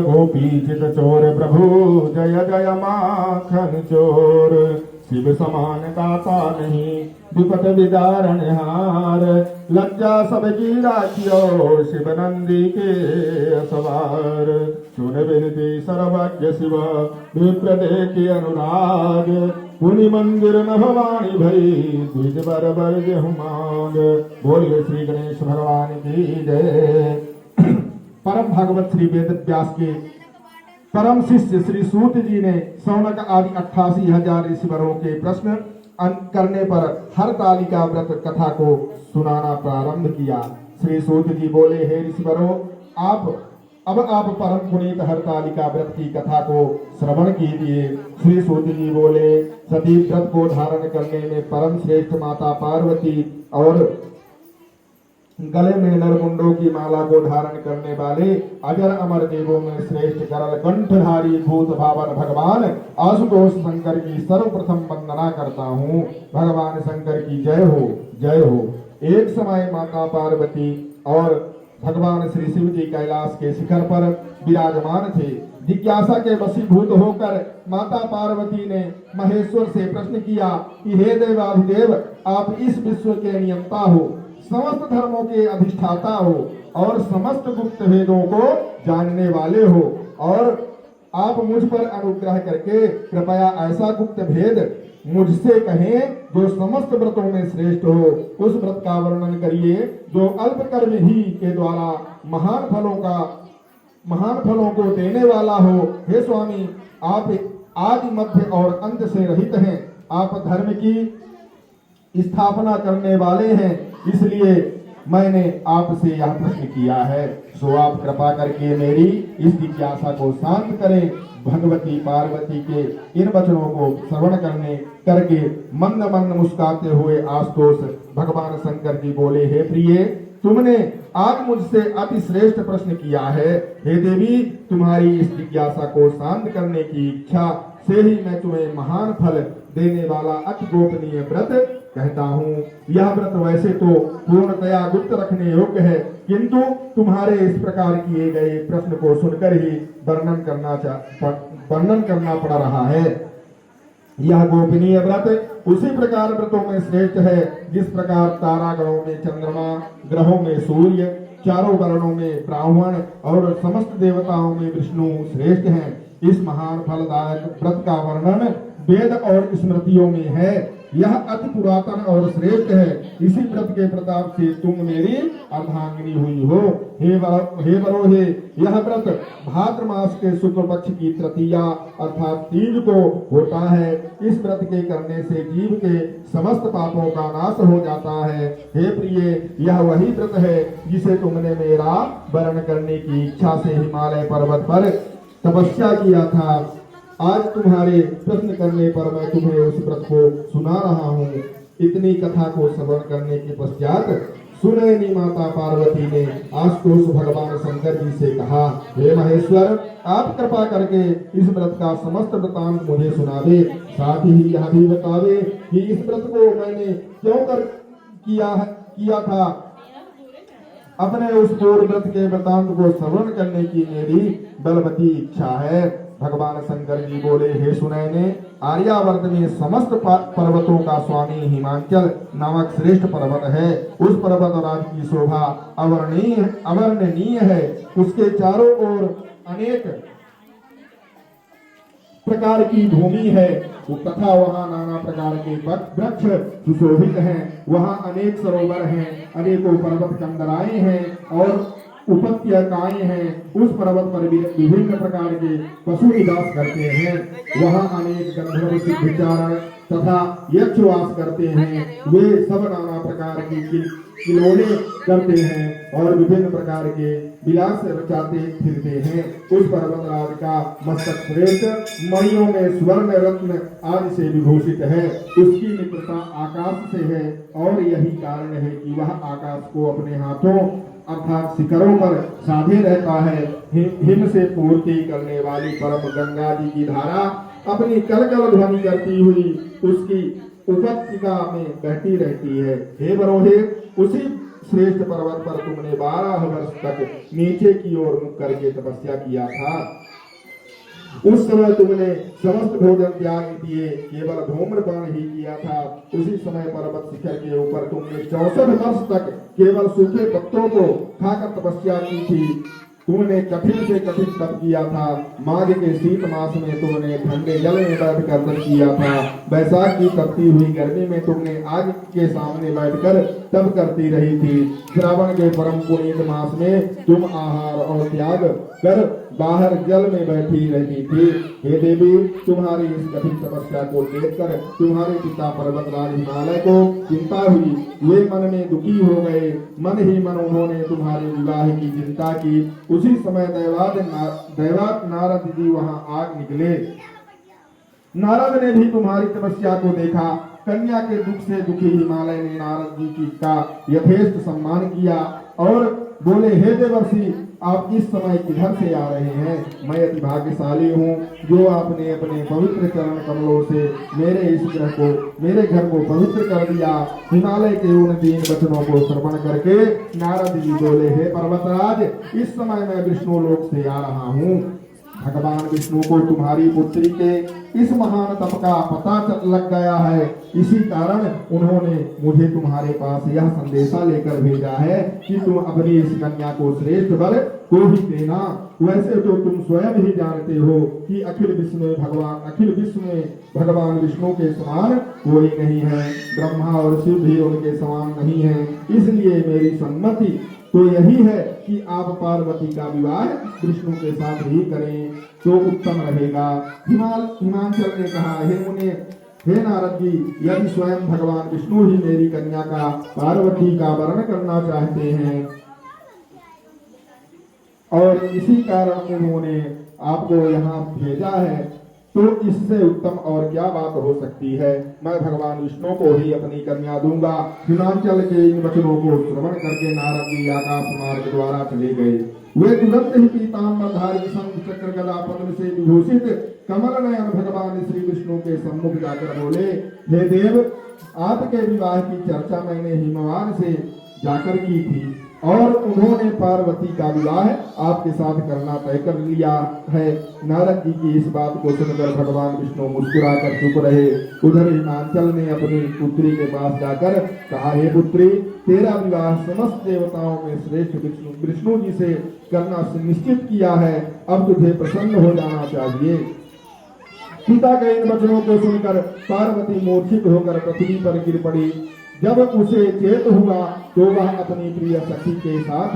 गोपी चित चोर प्रभु जय जय माखन चोर। शिव समान काता नहीं विपत विदारण हार। लज्जा सबकी राखियो शिव नंदी के सवार। सुन विनती सर्वज्ञ शिव विप्र देखी अनुराग। पुनि मंदिर न भवानी भई द्विज बर बर जेहु मांग। बोलिए श्री गणेश भगवान की जय। परम भागवत श्री वेद व्यास के परम शिष्य श्री सूत जी ने सौनक आदि 88,000 ऋषिवरों के प्रश्न करने पर हरतालिका व्रत कथा को सुनाना प्रारंभ किया। श्री सूत जी बोले, हे ऋषिवरों, आप परम पुनीत हरतालिका व्रत की कथा को श्रवण कीजिए। श्री सूत जी बोले, सती व्रत को धारण करने में परम श्रेष्ठ माता पार्वती और गले में नरमुंडों की माला को धारण करने वाले अजर अमर देवों में श्रेष्ठ गरल कंठधारी भूत भावन भगवान आशुतोष शंकर की सर्वप्रथम वंदना करता हूँ। भगवान शंकर की जय हो, जय हो। एक समय माता पार्वती और भगवान श्री शिव जी कैलाश के शिखर पर विराजमान थे। जिज्ञासा के वशीभूत होकर माता पार्वती ने महेश्वर से प्रश्न किया कि हे देवाधिदेव, आप इस विश्व के नियंता हो, समस्त धर्मों के अधिष्ठाता हो और समस्त गुप्त भेदों को जानने वाले हो, और आप मुझ पर अनुग्रह करके कृपया ऐसा गुप्त भेद मुझसे कहें जो समस्त व्रतों में श्रेष्ठ हो। उस व्रत का वर्णन करिए जो अल्प कर्म ही के द्वारा महान फलों को देने वाला हो। हे स्वामी, आप आदि मध्य और अंत से रहित हैं। आप धर्म की स्थापना करने वाले हैं, इसलिए मैंने आपसे यह प्रश्न किया है। सो आप कृपा करके मेरी इस जिज्ञासा को शांत करें। भगवती पार्वती के इन वचनों को श्रवण करके मंद मंद मुस्कुराते हुए आशुतोष भगवान शंकर जी बोले, हे प्रिय, तुमने आज मुझसे अति श्रेष्ठ प्रश्न किया है। हे देवी, तुम्हारी इस जिज्ञासा को शांत करने की इच्छा से ही मैं तुम्हें महान फल देने वाला अति गोपनीय व्रत कहता हूँ। यह व्रत वैसे तो पूर्णतया गुप्त रखने योग्य है, किंतु तुम्हारे इस प्रकार किए गए प्रश्न को सुनकर ही वर्णन करना पड़ रहा है। यह गोपनीय व्रत उसी प्रकार व्रतों में श्रेष्ठ है जिस प्रकार तारागणों में चंद्रमा, ग्रहों में सूर्य, चारों वर्णों में ब्राह्मण और समस्त देवताओं में विष्णु श्रेष्ठ हैं। इस महान फलदायक व्रत का वर्णन वेद और स्मृतियों में है। यह अति पुरातन और श्रेष्ठ है। इसी व्रत के प्रताप से तुम मेरी अर्धांगिनी हुई हो। हे वरो, यह व्रत भाद्र मास के शुक्ल पक्ष की तृतीया अर्थात तीज को होता है। इस व्रत के करने से जीव के समस्त पापों का नाश हो जाता है। हे प्रिय, यह वही व्रत है जिसे तुमने मेरा वर्ण करने की इच्छा से हिमालय पर्वत पर तपस्या किया था। आज तुम्हारे प्रश्न करने पर मैं तुम्हें उस व्रत को सुना रहा हूँ। इतनी कथा को श्रवण करने के पश्चात सुनैनी माता पार्वती ने आशुतोष भगवान शंकर जी से कहा, हे महेश्वर, आप कृपा करके इस व्रत का समस्त वृतांत मुझे सुनावे, साथ ही यह भी बतावे कि इस व्रत को मैंने क्यों कर किया था। अपने उस पूर्व व्रत के वृतांत को श्रवण करने की मेरी बलवती इच्छा है। भगवान शंकर जी बोले, हे सुनैने, आर्यावर्त में समस्त पर्वतों का स्वामी हिमाचल नामक श्रेष्ठ पर्वत है। उस पर्वत राज की शोभा अवर्णनीय है। उसके चारों ओर अनेक प्रकार की भूमि है तथा वहाँ नाना प्रकार के वृक्ष सुशोभित हैं। वहाँ अनेक सरोवर हैं, अनेकों पर्वत कंदराएं हैं और उपत्यकाएं हैं। उस पर्वत पर भी विभिन्न प्रकार के पशु निवास करते हैं। वहाँ अनेक गंधर्व सिद्धिचारण तथा यक्ष वास करते हैं। वे सब नाना प्रकार की खिलौने करते हैं और विभिन्न प्रकार के विलास रचाते फिरते हैं। उस पर्वतराज का मस्तक श्रेष्ठ मणियों में स्वर्ण रत्न आदि से विभूषित है। उसकी मित्रता आकाश से है और यही कारण है कि वह आकाश को अपने हाथों अर्थात शिखरों पर साधे रहता है। हिम से पूर्ति करने वाली परम गंगा जी की धारा अपनी कलकल ध्वनि करती हुई उसकी उपत्यका में बहती रहती है। हे बरोहे, उसी श्रेष्ठ पर्वत पर तुमने 12 वर्ष तक नीचे की ओर मुख करके तपस्या किया था। उस समय तुमने समस्त भोजन त्याग दिए, केवल धूम्रपान ही किया था। उसी समय पर्वत शिखर के ऊपर तुमने 64 वर्ष तक केवल सूखे पत्तों को खाकर तपस्या की थी। तुमने कठिन से कठिन तप किया था। माघ के शीत मास में तुमने ठंडे जल में बैठकर तप किया था। बैसाख की तपती हुई गर्मी में तुमने आग के सामने बैठकर तप करती रही थी। श्रावण के परम पुनीत मास में तुम आहार और त्याग कर बाहर जल में बैठी रहती थी। हे देवी, तुम्हारी इस कठिन तपस्या को देखकर तुम्हारे पिता पर्वतराज हिमालय को चिंता हुई। वे मन में दुखी हो गए। मन ही मन उन्होंने तुम्हारे विवाह की चिंता की। उसी समय दैवात नारद जी वहां आग निकले। नारद ने भी तुम्हारी तपस्या को देखा। कन्या के दुख से दुखी हिमालय ने नारद जी की का यथेष्ट सम्मान किया और बोले, हे देवर्षि, आप इस समय किधर से आ रहे हैं? मैं अति भाग्यशाली हूँ जो आपने अपने पवित्र चरण कमलों से मेरे घर को पवित्र कर दिया। हिमालय के उन 3 वचनों को श्रवण करके नारद जी बोले, हे पर्वतराज, इस समय मैं विष्णु लोक से आ रहा हूँ। भगवान विष्णु को तुम्हारी पुत्री के इस महान तप का पता लग गया है। इसी कारण उन्होंने मुझे तुम्हारे पास यह संदेशा लेकर भेजा है कि तुम अपनी इस कन्या को श्रेष्ठ वर को ही देना। वैसे तो तुम स्वयं ही जानते हो कि अखिल विश्व में भगवान विष्णु के समान कोई नहीं है। ब्रह्मा और शिव भी उनके समान नहीं है। इसलिए मेरी सम्मति तो यही है कि आप पार्वती का विवाह विष्णु के साथ ही करें तो उत्तम रहेगा। हिमांचल ने कहा, हे नारद जी, यदि स्वयं भगवान विष्णु ही मेरी कन्या का पार्वती का वर्ण करना चाहते हैं और इसी कारण उन्होंने आपको यहाँ भेजा है, तो इससे उत्तम और क्या बात हो सकती है। मैं भगवान विष्णु को ही अपनी कन्या दूंगा। हिमांचल के इन वचनों को श्रवण करके नारद जी आकाश मार्ग द्वारा चले गए। वे तुरंत ही पीताम्बरधारी शंख चक्र गदा पद्म से विभूषित कमल नयन भगवान श्री विष्णु के सम्मुख जाकर बोले, हे देव, आपके विवाह की चर्चा मैंने हिमवान से जाकर की थी और उन्होंने पार्वती का विवाह आपके साथ करना तय कर लिया है। नारद जी की इस बात को सुनकर भगवान विष्णु मुस्कुराकर चुप रहे। उधर हिमांचल ने अपनी पुत्री के पास जाकर कहा, हे पुत्री, तेरा विवाह समस्त देवताओं में श्रेष्ठ विष्णु जी से करना निश्चित किया है। अब तुझे प्रसन्न हो जाना चाहिए। पिता के इन वचनों को सुनकर पार्वती मूर्छित होकर पृथ्वी पर गिर पड़ी। जब उसे चेत हुआ तो वह अपनी प्रिय सखी के साथ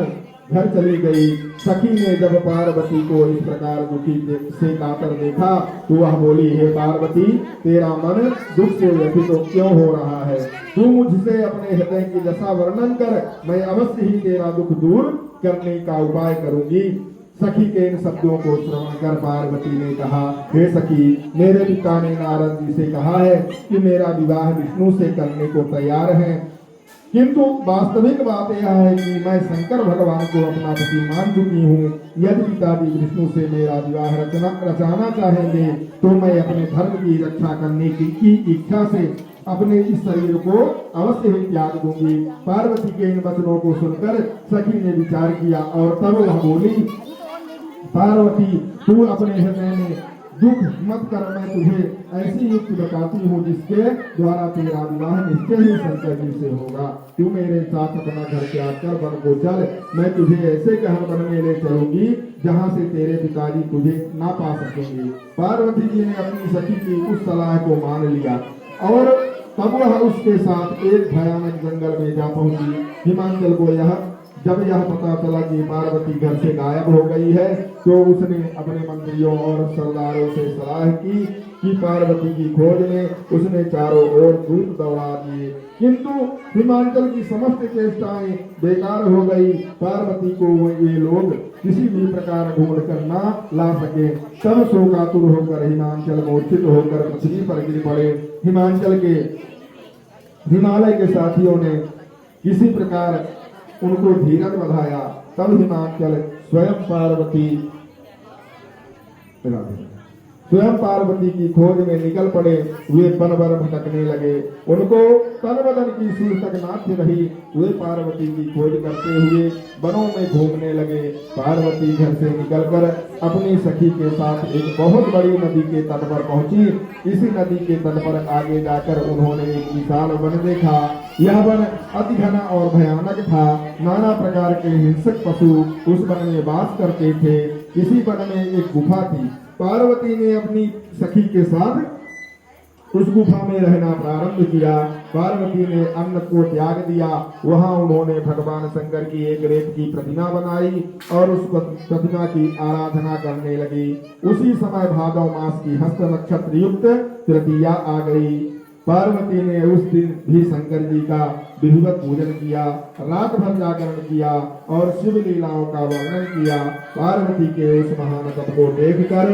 घर चली गई। सखी ने जब पार्वती को इस प्रकार दुखी से कातर देखा तो वह बोली, हे पार्वती, तेरा मन दुख से व्यथित तो क्यों हो रहा है? तू मुझसे अपने हृदय की दशा वर्णन कर, मैं अवश्य ही तेरा दुख दूर करने का उपाय करूंगी। सखी के इन शब्दों को श्रवण कर पार्वती ने कहा, हे सखी, मेरे पिता ने नारद जी से कहा है कि मेरा विवाह विष्णु से करने को तैयार है, किंतु वास्तविक बात यह है कि मैं शंकर भगवान को अपना पति मान चुकी हूँ। यदि पिताजी विष्णु से मेरा विवाह रचाना चाहेंगे तो मैं अपने धर्म की रक्षा करने की इच्छा से अपने इस शरीर को अवश्य ही त्याग दूंगी। पार्वती के इन वचनों को सुनकर सखी ने विचार किया और तब वह बोली, पार्वती, तू अपने हृदय में दुख मत कर। मैं तुझे ऐसी युक्ति बताती हूँ जिसके द्वारा तेरा विवाह निश्चय ही शंकर जी से होगा। तू मेरे साथ अपना घर त्याग कर वन को चल। मैं तुझे ऐसे गहन वन में ले चलूंगी जहाँ से तेरे पिताजी तुझे ना पा सकेंगे। पार्वती जी ने अपनी सखी की उस सलाह को मान लिया और तब वह उसके साथ एक भयानक जंगल में जा पहुंची। हिमांचल को जब यह पता चला कि पार्वती घर से गायब हो गई है तो उसने अपने मंत्रियों और सरदारों से सलाह की कि पार्वती की खोज में उसने चारों ओर दूत दौड़ा दिए, किंतु हिमांचल की समस्त चेष्टाएं बेकार हो गई। पार्वती को वे लोग किसी भी प्रकार ढूंढ कर ना ला सके। तब शोकातुर होकर हिमांचल मूर्छित होकर पृथ्वी पर गिर पड़े। हिमालय के साथियों ने किसी प्रकार उनको धीरज बधाया। तब हिमांचल स्वयं पार्वती स्वयं पार्वती की खोज में निकल पड़े। वे वन भर भटकने लगे, उनको तन बदन की सूर तक नाथ रही। वे पार्वती की खोज करते हुए वनों में घूमने लगे। पार्वती घर से निकलकर अपनी सखी के साथ एक बहुत बड़ी नदी के तट पर पहुंची। इसी नदी के तट पर आगे जाकर उन्होंने एक विशाल वन देखा। यह वन अति घना और भयानक था। नाना प्रकार के हिंसक पशु उस वन में वास करते थे। इसी वन में एक गुफा थी। पार्वती ने अपनी सखी के साथ उस गुफा में रहना प्रारंभ किया। पार्वती ने अन्न को त्याग दिया। वहां उन्होंने भगवान शंकर की एक रेत की प्रतिमा बनाई और उस प्रतिमा की आराधना करने लगी। उसी समय भादव मास की हस्त नक्षत्र युक्त तृतीया आ गई। पार्वती ने उस दिन भी शंकर जी का विधिवत पूजन किया, रात भर जागरण किया और शिव लीलाओं का वर्णन किया। पार्वती के उस महान तप को देखकर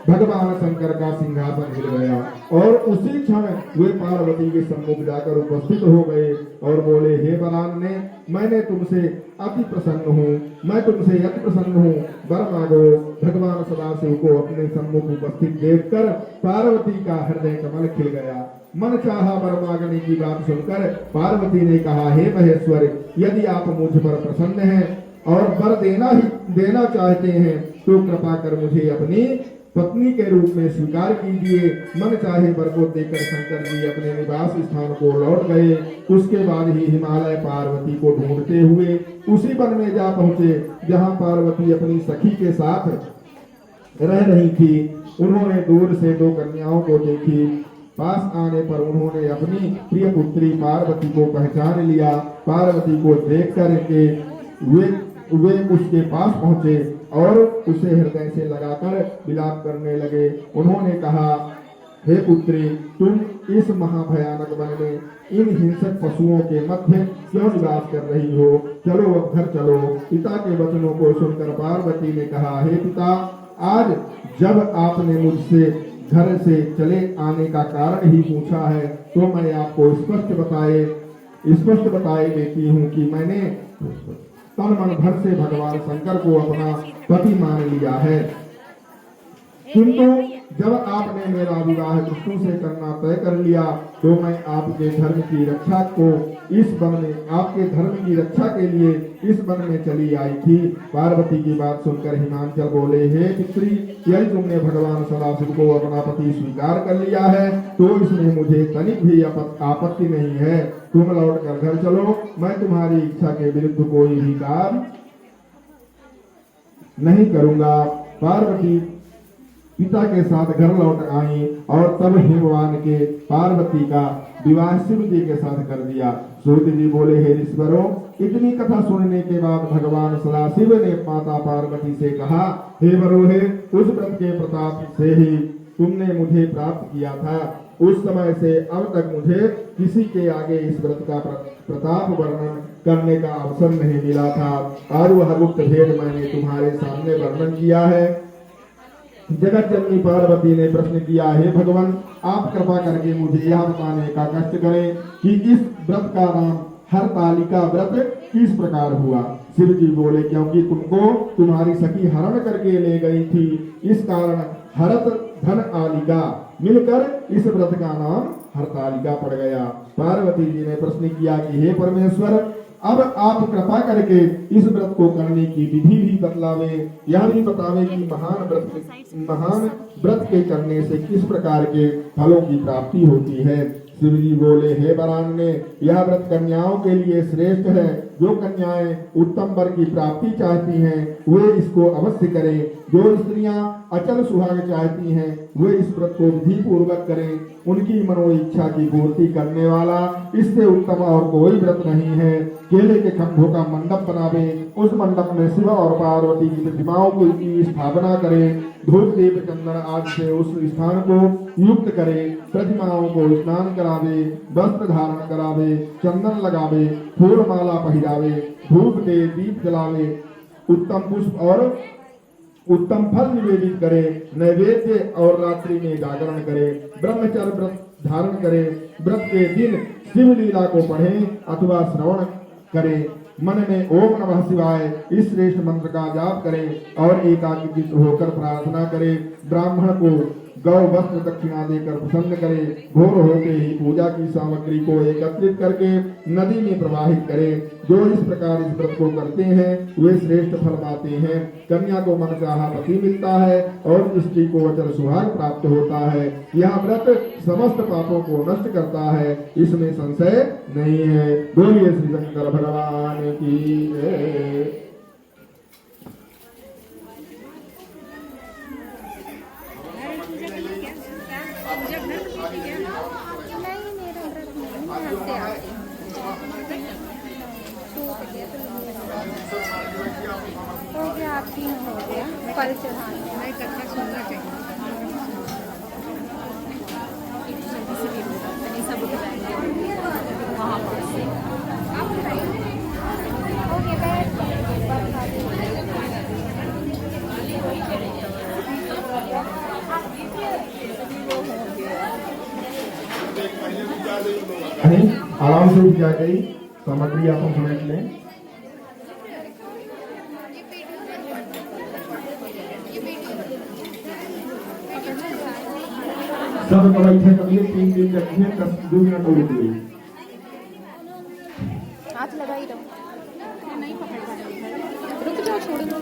भगवान शंकर का सिंहासन हिल गया और उसी क्षण वे पार्वती के सम्मुख जाकर उपस्थित हो गए और बोले, हे बलाने, मैंने तुमसे अति प्रसन्न हूँ, मैं तुमसे अति प्रसन्न हूँ, वर मांगो। भगवान सदाशिव को अपने सम्मुख उपस्थित देखकर पार्वती का हृदय कमल खिल गया। मन चाहा वर मांगने की बात सुनकर पार्वती ने कहा, हे महेश्वर, यदि आप मुझ पर प्रसन्न हैं और वर देना चाहते हैं तो कृपा कर मुझे अपनी पत्नी के रूप में स्वीकार कीजिए। मन चाहे वर को देकर शंकर जी अपने निवास स्थान को लौट गए। उसके बाद ही हिमालय पार्वती को ढूंढते हुए उसी वन में जा पहुंचे जहां पार्वती अपनी सखी के साथ रह रही थी। उन्होंने दूर से दो कन्याओं को देखी। पास आने पर उन्होंने अपनी प्रिय पुत्री पार्वती को पहचान लिया। पार्वती को देख कर के वे उसके पास पहुंचे और उसे हृदय से लगाकर विलाप करने लगे। उन्होंने कहा, हे पुत्री, तुम इस महाभयानक वन में इन हिंसक पशुओं के मध्य क्यों निवास कर रही हो? चलो अब घर चलो। पिता के वचनों को सुनकर पार्वती ने कहा, हे पिता, आज जब आपने मुझसे घर से चले आने का कारण ही पूछा है तो मैं आपको स्पष्ट बताए देती हूँ कि मैंने तन मन धन से भगवान शंकर को अपना पति मान लिया है। किंतु जब आपने मेरा विवाह विष्णु से करना तय कर लिया तो मैं आपके धर्म की रक्षा के लिए इस वन में चली आई थी। पार्वती की बात सुनकर हिमांचल बोले, हे पुत्री, यदि तुमने भगवान सदाशिव को अपना पति स्वीकार कर लिया है तो इसमें मुझे तनिक भी आपत्ति नहीं है। तुम लौट कर घर चलो, मैं तुम्हारी इच्छा के विरुद्ध कोई भी कार्य नहीं करूंगा। पार्वती पिता के साथ घर लौट आई और तब हिमवान के पार्वती का विवाह शिव जी के साथ कर दिया। सूत जी बोले, हे ऋषिवरों, इतनी कथा सुनने के बाद भगवान सदाशिव ने माता पार्वती से कहा, हे वरोहे, उस व्रत के प्रताप से ही तुमने मुझे प्राप्त किया था। उस समय से अब तक मुझे किसी के आगे इस व्रत का प्रताप वर्णन करने का अवसर नहीं मिला था और वह गुप्त भेद मैंने तुम्हारे सामने वर्णन किया है। जगत जननी पार्वती ने प्रश्न किया, हे भगवान, आप कृपा करके मुझे यह बताने का कष्ट करें कि इस व्रत का नाम हरतालिका व्रत किस प्रकार हुआ। शिव जी बोले, क्योंकि तुमको तुम्हारी सखी हरण करके ले गई थी, इस कारण हरत धन आलिका मिलकर इस व्रत का नाम हरतालिका पड़ गया। पार्वती जी ने प्रश्न किया कि हे परमेश्वर, अब आप कृपा करके इस व्रत को करने की विधि भी बतलावे, यह भी बतावे कि महान व्रत के करने से किस प्रकार के फलों की प्राप्ति होती है। शिव जी बोले, हे वरान्ने, यह व्रत कन्याओं के लिए श्रेष्ठ है। जो कन्याएं उत्तम वर की प्राप्ति चाहती हैं वे इसको अवश्य करें। जो स्त्रियां अचल सुहाग चाहती हैं वे इस व्रत को विधि पूर्वक करें। उनकी मनो इच्छा की पूर्ति करने वाला इससे उत्तम और कोई व्रत नहीं है। केले के खंभों का मंडप बनावे, उस मंडप में शिव और पार्वती की प्रतिमाओं की स्थापना करें, धूप दीप चंदन आदि से उस स्थान को युक्त करे, प्रतिमाओं को स्नान करावे, वस्त्र धारण करावे, चंदन लगावे, फूल माला पहिरावे, धूप दे, दीप जलावे, उत्तम पुष्प और उत्तम फल निवेदित करे, नैवेद्य और रात्रि में जागरण करे, ब्रह्मचर्य व्रत धारण करे, व्रत के दिन शिव लीला को पढ़े अथवा श्रवण करे, मन में ओम नमः शिवाय इस श्रेष्ठ मंत्र का जाप करें और एकाग्रचित्त होकर प्रार्थना करें। ब्राह्मण को गौ वस्त्र दक्षिणा देकर प्रसन्न करे। भोर होते ही पूजा की सामग्री को एकत्रित करके नदी में प्रवाहित करें। जो इस प्रकार इस व्रत को करते हैं वे श्रेष्ठ फल पाते हैं। कन्या को मनचाहा पति मिलता है और स्त्री को अचल सुहाग प्राप्त होता है। यह व्रत समस्त पापों को नष्ट करता है, इसमें संशय नहीं है। बोलिए श्री शंकर भगवान की जय। हो गया आपकी हो गया फल चढ़ाने में कथा सुनना चाहिए। सब वहाँ पर से आप बताइए। ओके आराम से उठ जाएगी। सामग्री आप समेट लें। सब बैठे करिए, 3 रखिए, 10 मिनट और रुकिए। हाथ लगा ही रहो, नहीं पकड़ पा रहे, रुक जाओ, छोड़ दो।